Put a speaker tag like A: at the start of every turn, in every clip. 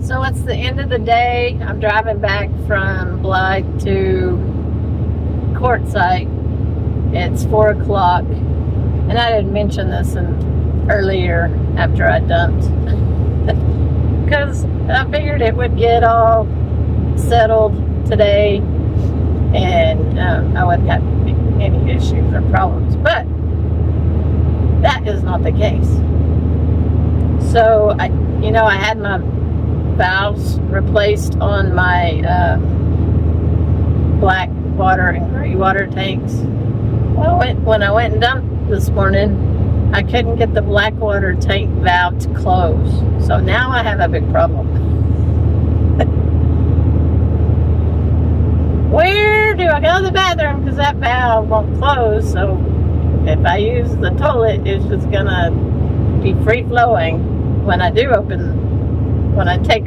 A: So it's the end of the day. I'm driving back from Blythe to Quartzsite. It's 4 o'clock. And I didn't mention this earlier after I dumped. Because I figured it would get all settled today. And I wouldn't have any issues or problems. But that is not the case. So, I had my valves replaced on my black water and gray water tanks. Well, when I went and dumped this morning, I couldn't get the black water tank valve to close. So now I have a big problem. Where do I go to the bathroom? Because that valve won't close. So if I use the toilet, it's just gonna be free flowing when I take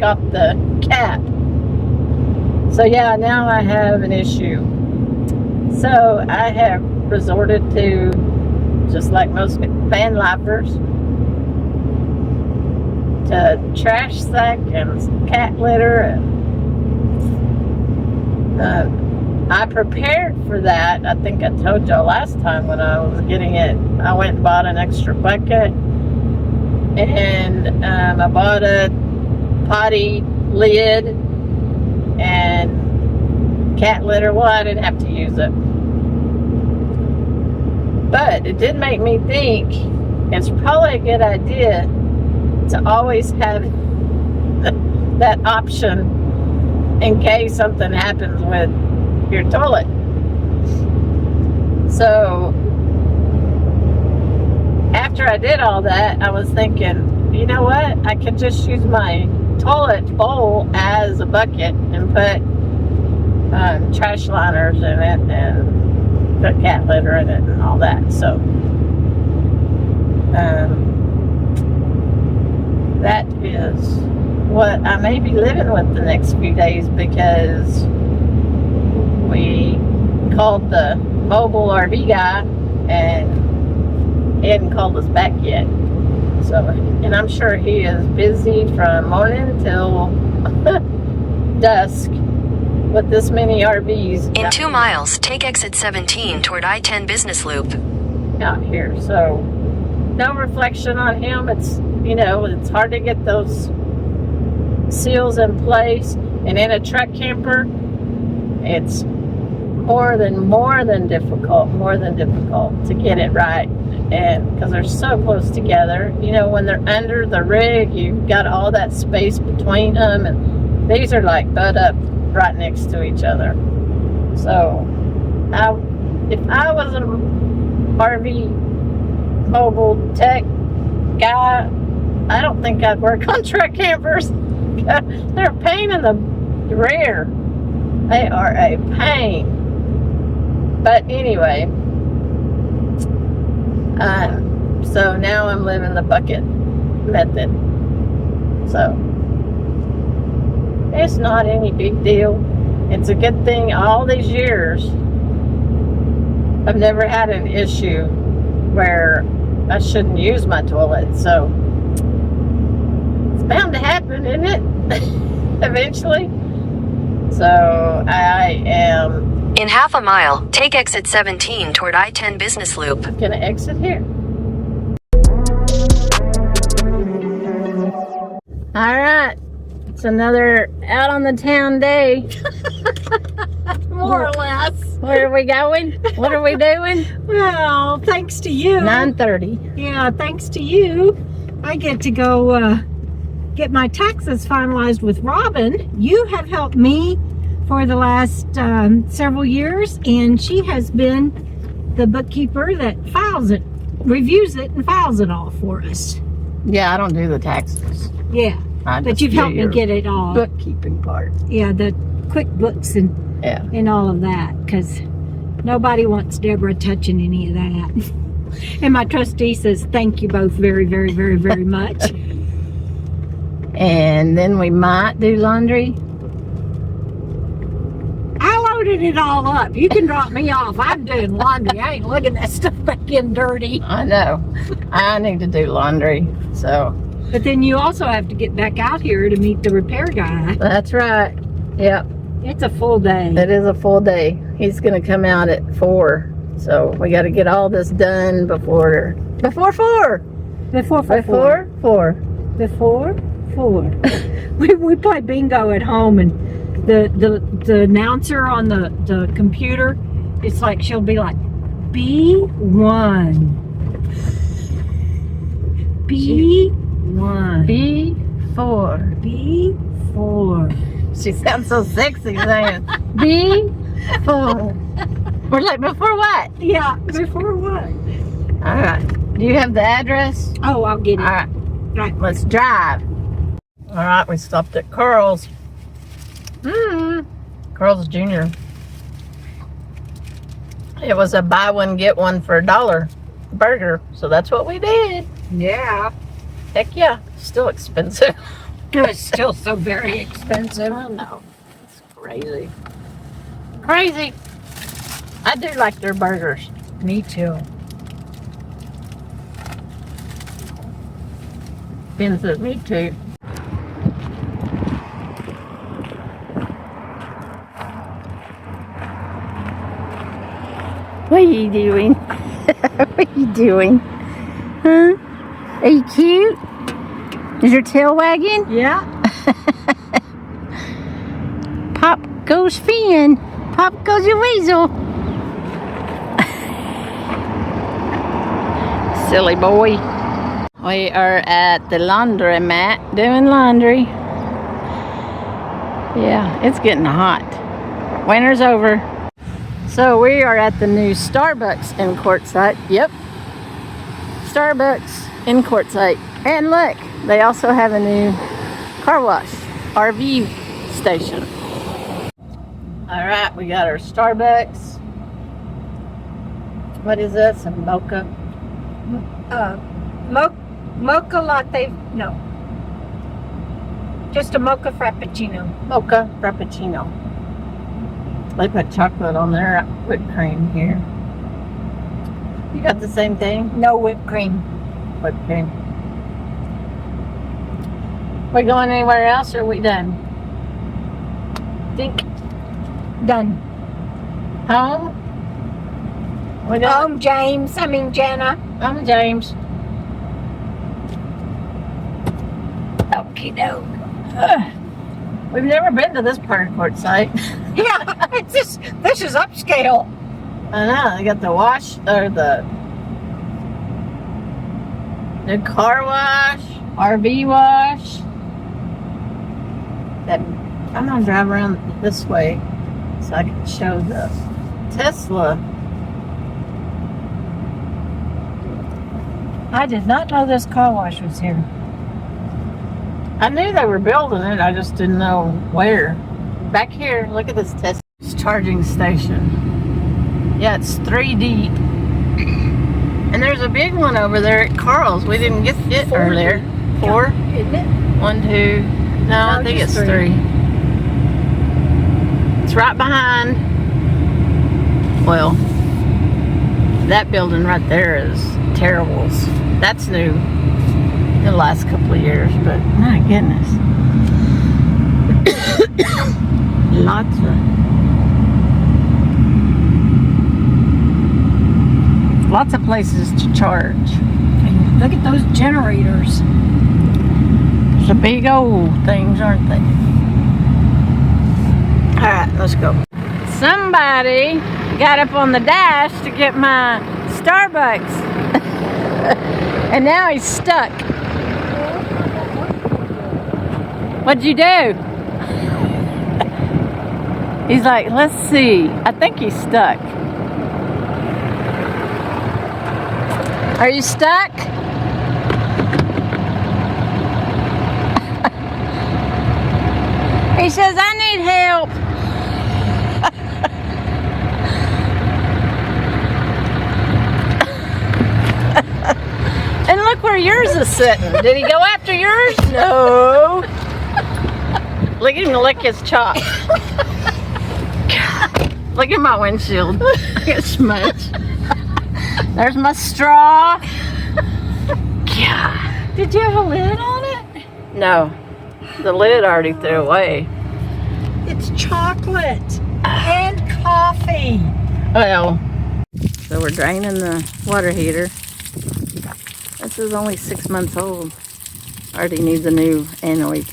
A: off the cap. So yeah, now I have an issue. So I have resorted to, just like most van lifers, to trash sack and cat litter, and I prepared for that. I think I told y'all last time when I was getting it, I went and bought an extra bucket, and I bought a potty lid and cat litter. Well, I didn't have to use it, but it did make me think it's probably a good idea to always have that option in case something happens with your toilet. So after I did all that, I was thinking, you know what? I could just use my toilet bowl as a bucket and put trash liners in it and put cat litter in it and all that. So that is what I may be living with the next few days, because we called the mobile RV guy and he hadn't called us back yet. So, and I'm sure he is busy from morning till dusk with this many RVs.
B: In 2 miles, take exit 17 toward I-10 Business Loop.
A: Out here, so no reflection on him. It's, it's hard to get those seals in place, and in a truck camper, it's more than difficult to get it right. And because they're so close together, when they're under the rig, you've got all that space between them, and these are like butt up right next to each other. So if I was an RV mobile tech guy, I don't think I'd work on truck campers. They're a pain in the rear. They are a pain. But anyway, so now I'm living the bucket method. So it's not any big deal. It's a good thing all these years I've never had an issue where I shouldn't use my toilet. So it's bound to happen, isn't it? Eventually. So I am...
B: In half a mile, take exit 17 toward I-10 Business Loop.
A: I'm gonna exit here. Alright. It's another out on the town day.
C: More or less.
A: Where are we going? What are we doing?
C: Well, thanks to you.
A: 9:30.
C: Yeah, thanks to you. I get to go get my taxes finalized with Robin. You have helped me for the last several years, and she has been the bookkeeper that files it, reviews it, and files it all for us.
A: Yeah, I don't do the taxes.
C: Yeah, but you've helped me get it all.
A: Bookkeeping part.
C: Yeah, the QuickBooks and all of that, because nobody wants Deborah touching any of that. And my trustee says thank you both very, very, very, very much.
A: And then we might do laundry.
C: I loaded it all up. You can drop me off. I'm doing laundry. I ain't looking that stuff back in dirty.
A: I know. I need to do laundry. So
C: But then you also have to get back out here to meet the repair guy.
A: That's right. Yep.
C: It's a full day.
A: It is a full day. He's going to come out at 4. So we got to get all this done before 4.
C: Before
A: 4.
C: We play bingo at home, and the announcer on the computer, it's like she'll be like B1. B1.
A: B4.
C: B4.
A: She sounds so sexy saying B4. We're like, before what?
C: Yeah, before what?
A: All right. Do you have the address?
C: Oh, I'll get it.
A: All right.
C: Right.
A: Let's drive. All right. We stopped at Carl's. Carl's Jr. It was a buy one, get one for $1 burger. So that's what we did.
C: Yeah.
A: Heck yeah. Still expensive.
C: It's still so very expensive.
A: I know. It's crazy. Crazy. I do like their burgers.
C: Me too.
A: Ben says me too. What are you doing? What are you doing? Huh? Are you cute? Is your tail wagging?
C: Yeah.
A: Pop goes Finn. Pop goes your weasel. Silly boy. We are at the laundromat doing laundry. Yeah, it's getting hot. Winter's over. So we are at the new Starbucks in Quartzsite. Yep. Starbucks in Quartzsite. And look, they also have a new car wash, RV station. All right, we got our Starbucks. What is this? A mocha?
C: Mocha latte. No. Just a mocha frappuccino.
A: Mocha frappuccino. They put chocolate on their whipped cream here. You got the same thing?
C: No whipped cream.
A: Whipped cream. We going anywhere else, or are we done? Think
C: Done.
A: home? We done?
C: Home, James. I mean, Jana.
A: I'm James.
C: Okie doke.
A: We've never been to this part of Quartzsite.
C: Yeah, this is upscale.
A: I know, they got the wash, or the car wash, RV wash. I'm gonna drive around this way so I can show the Tesla.
C: I did not know this car wash was here.
A: I knew they were building it, I just didn't know where. Back here, look at this Tesla charging station. Yeah, it's 3 deep. And there's a big one over there at Carl's. We didn't get it earlier. 4?
C: Isn't it?
A: 1, 2. No, I think it's 3. It's right behind. Well, that building right there is Terrible's. That's new in the last couple of years, but my goodness. Lots of places to charge.
C: And look at those generators.
A: They're big old things, aren't they? Alright, let's go. Somebody got up on the dash to get my Starbucks. And now he's stuck. What'd you do? He's like, let's see. I think he's stuck. Are you stuck? He says, I need help. And look where yours is sitting. Did he go after yours? No. Look at him lick his chop. Look at my windshield. I got smudged. There's my straw. God.
C: Did you have a lid on it?
A: No, the lid already threw away.
C: It's chocolate and coffee.
A: Well, so we're draining the water heater. This is only 6 months old. Already needs a new anoid.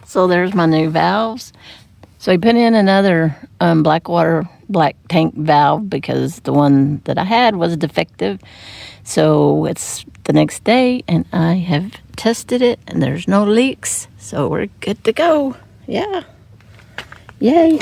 A: So there's my new valves. So I put in another black tank valve because the one that I had was defective. So it's the next day and I have tested it and there's no leaks. So we're good to go. Yeah. Yay.